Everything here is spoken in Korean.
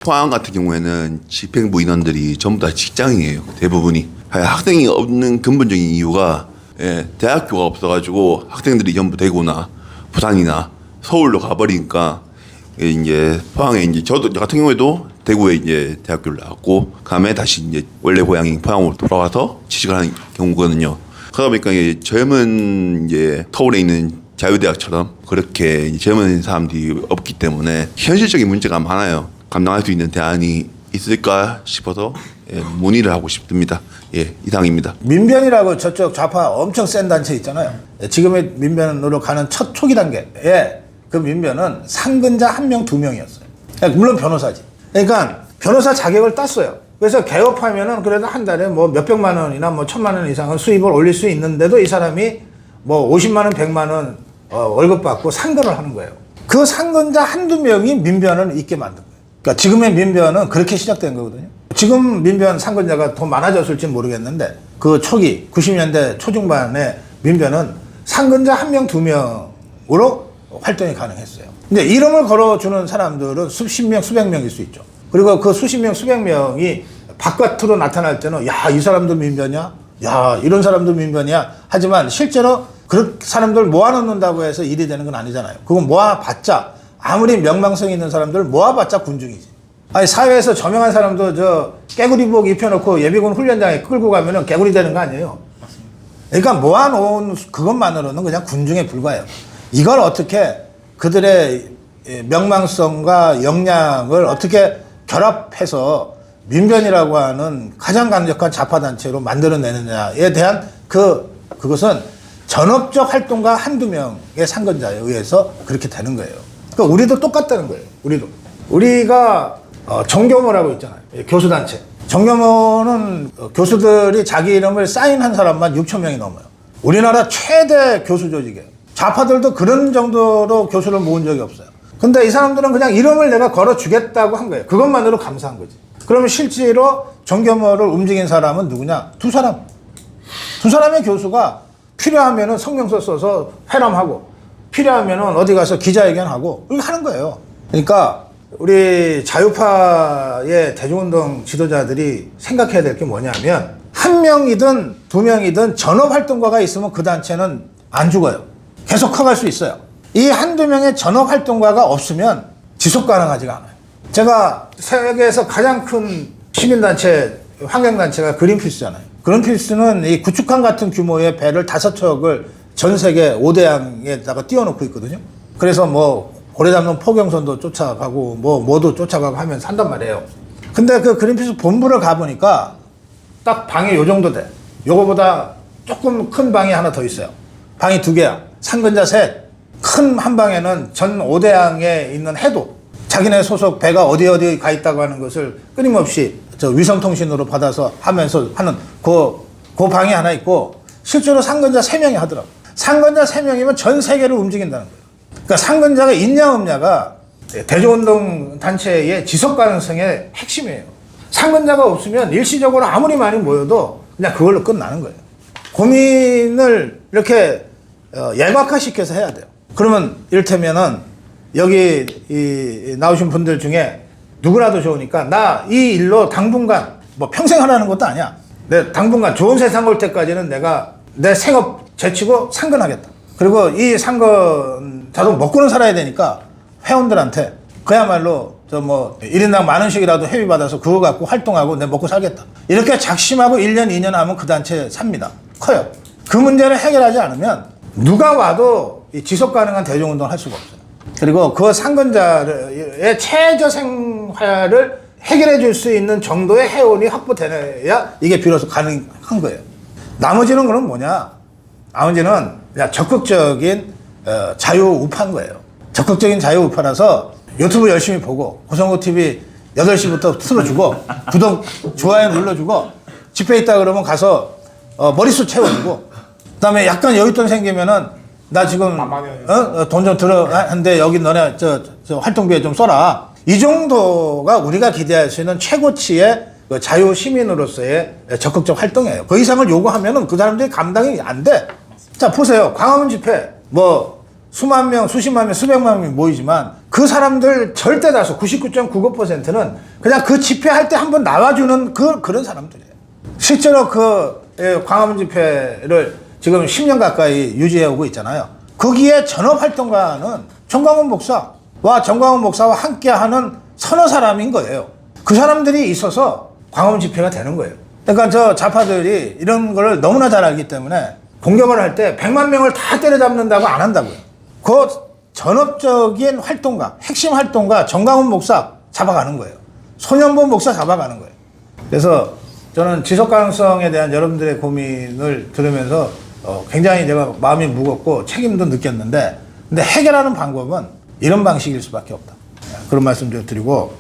포항 같은 경우에는 집행부 인원들이 전부 다 직장이에요. 대부분이. 학생이 없는 근본적인 이유가 대학교가 없어가지고 학생들이 전부 대구나 부산이나 서울로 가버리니까 이제 포항에 이제 저도 같은 경우에도 대구에 이제 대학교를 나왔고 그다음에 다시 이제 원래 고향인 포항으로 돌아와서 취직을 하는 경우거든요. 그러다 보니까 이제 젊은 이제 서울에 있는 자유대학처럼 그렇게 이제 젊은 사람들이 없기 때문에 현실적인 문제가 많아요. 감당할 수 있는 대안이 있을까 싶어서 문의를 하고 싶습니다. 이상입니다. 민변이라고 저쪽 좌파 엄청 센 단체 있잖아요. 지금의 민변으로 가는 첫 초기 단계에 그 민변은 상근자 1명, 2명이었어요. 물론 변호사지. 그러니까 변호사 자격을 땄어요. 그래서 개업하면은 그래도 한 달에 뭐 몇백만 원이나 뭐 1,000만 원 이상은 수입을 올릴 수 있는데도 이 사람이 뭐 50만 원, 100만 원 월급 받고 상근을 하는 거예요. 그 상근자 한두 명이 민변을 있게 만든 거예요. 그러니까 지금의 민변은 그렇게 시작된 거거든요. 지금 민변 상근자가 더 많아졌을지 모르겠는데 그 초기 90년대 초중반에 민변은 상근자 1명, 2명으로 활동이 가능했어요. 근데 이름을 걸어주는 사람들은 수십 명, 수백 명일 수 있죠. 그리고 그 수십 명, 수백 명이 바깥으로 나타날 때는 야, 이 사람도 민변이야? 야, 이런 사람도 민변이야? 하지만 실제로 그 사람들 모아놓는다고 해서 일이 되는 건 아니잖아요. 그건 모아봤자 아무리 명망성 있는 사람들 모아봤자 군중이지. 아니 사회에서 저명한 사람도 저 깨구리복 입혀놓고 예비군 훈련장에 끌고 가면은 개구리 되는 거 아니에요. 그러니까 모아놓은 그것만으로는 그냥 군중에 불과해요. 이걸 어떻게 그들의 명망성과 역량을 어떻게 결합해서 민변이라고 하는 가장 강력한 좌파단체로 만들어내느냐에 대한 그것은 전업적 활동가 한두 명의 상근자에 의해서 그렇게 되는 거예요. 그러니까 우리도 똑같다는 거예요. 우리가 정교모라고 있잖아요. 교수단체. 정교모는 교수들이 자기 이름을 사인한 사람만 6천 명이 넘어요. 우리나라 최대 교수 조직이에요. 좌파들도 그런 정도로 교수를 모은 적이 없어요. 근데 이 사람들은 그냥 이름을 내가 걸어주겠다고 한 거예요. 그것만으로 감사한 거지. 그러면 실제로 정교모를 움직인 사람은 누구냐? 두 사람. 두 사람의 교수가 필요하면은 성명서 써서 회람하고 필요하면은 어디 가서 기자회견하고 이렇게 하는 거예요. 그러니까 우리 자유파의 대중운동 지도자들이 생각해야 될 게 뭐냐면 한 명이든 두 명이든 전업활동가가 있으면 그 단체는 안 죽어요. 계속 커갈 수 있어요. 이 한두 명의 전업활동가가 없으면 지속 가능하지가 않아요. 제가 세계에서 가장 큰 시민단체, 환경단체가 그린피스잖아요. 그린피스는 이 구축함 같은 규모의 배를 5척을 전 세계 5대양에다가 띄워놓고 있거든요. 그래서 뭐 고래 잡는 포경선도 쫓아가고 뭐도 쫓아가고 하면서 한단 말이에요. 근데 그 그린피스 본부를 가보니까 딱 방이 요 정도 돼. 요거보다 조금 큰 방이 하나 더 있어요. 방이 2개야. 상근자 셋. 큰 한 방에는 전 5대양에 있는 해도 자기네 소속 배가 어디 가 있다고 하는 것을 끊임없이 저 위성통신으로 받아서 하면서 하는 그 방이 하나 있고 실제로 상근자 3명이 하더라고. 상근자 3명이면 전 세계를 움직인다는 거예요. 그러니까 상근자가 있냐 없냐가 대중운동 단체의 지속 가능성의 핵심이에요. 상근자가 없으면 일시적으로 아무리 많이 모여도 그냥 그걸로 끝나는 거예요. 고민을 이렇게 예각화시켜서 해야 돼요. 그러면 이를테면은 여기 나오신 분들 중에 누구라도 좋으니까 나 이 일로 당분간 뭐 평생 하라는 것도 아니야. 내 당분간 좋은 세상 올 때까지는 내가 내 생업 제치고 상근하겠다. 그리고 이 상근자도 먹고는 살아야 되니까 회원들한테 그야말로 저 뭐 1인당 10,000원씩이라도 회비 받아서 그거 갖고 활동하고 내 먹고 살겠다. 이렇게 작심하고 1년, 2년 하면 그 단체 삽니다. 커요. 그 문제를 해결하지 않으면 누가 와도 이 지속 가능한 대중운동을 할 수가 없어요. 그리고 그 상근자의 최저 생활을 해결해 줄 수 있는 정도의 회원이 확보되어야 이게 비로소 가능한 거예요. 나머지는 그럼 뭐냐? 나머지는 그냥 적극적인 자유우파인 거예요. 적극적인 자유우파라서 유튜브 열심히 보고 고성호TV 8시부터 틀어주고 구독, 좋아요 눌러주고 집회 있다 그러면 가서 머릿수 채워주고 그다음에 약간 여윳돈 생기면은 나 지금 돈 좀 들어 한데 여기 너네 저 활동비에 좀 써라. 이 정도가 우리가 기대할 수 있는 최고치의 그 자유 시민으로서의 적극적 활동이에요. 그 이상을 요구하면은 그 사람들이 감당이 안 돼. 자 보세요. 광화문 집회 뭐 수만 명, 수십만 명, 수백만 명이 모이지만 그 사람들 절대 다수 99.99%는 그냥 그 집회할 때 한번 나와주는 그런 사람들이에요. 실제로 광화문 집회를 지금 10년 가까이 유지해 오고 있잖아요. 거기에 전업 활동가는 정광훈 목사와 함께하는 서너 사람인 거예요. 그 사람들이 있어서 광화문 집회가 되는 거예요. 그러니까 저 좌파들이 이런 걸 너무나 잘 알기 때문에 공격을 할 때 100만 명을 다 때려잡는다고 안 한다고요. 그 전업적인 활동가, 핵심 활동가 정광훈 목사 잡아가는 거예요. 손현보 목사 잡아가는 거예요. 그래서 저는 지속 가능성에 대한 여러분들의 고민을 들으면서 굉장히 내가 마음이 무겁고 책임도 느꼈는데, 근데 해결하는 방법은 이런 방식일 수밖에 없다. 그런 말씀 좀 드리고,